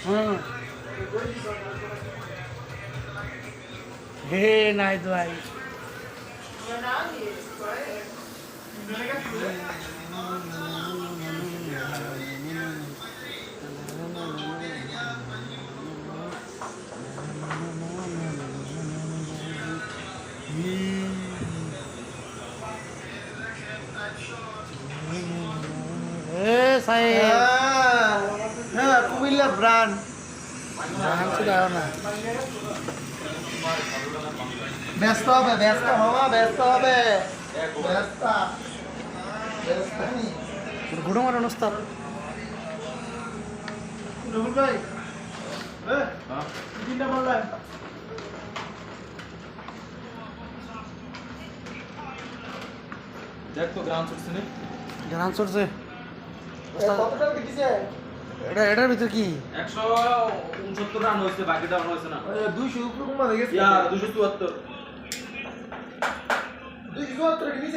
হুম হে নাই তো ভাই এ সাহেব হ্যাঁ কুমিল্লার ব্রান্ড জানছি দাও না ব্যস্ত হবে ব্যস্ত মামা ব্যস্ত হবে ব্যস্ত ব্যস্ত নি ঘুড়ো মারণ ওস্তাদ রবুল ভাই হ্যাঁ তিনটা মারলেন দেখ তো গ্রাম ছুটছে না জানান চলছে কত টাকা দিছে এটার ভিতর কি 169 রান হয়েছে বাকিটা হয়েছে না 200 উপরে কমা গেছে ইয়া 274 274 নিচে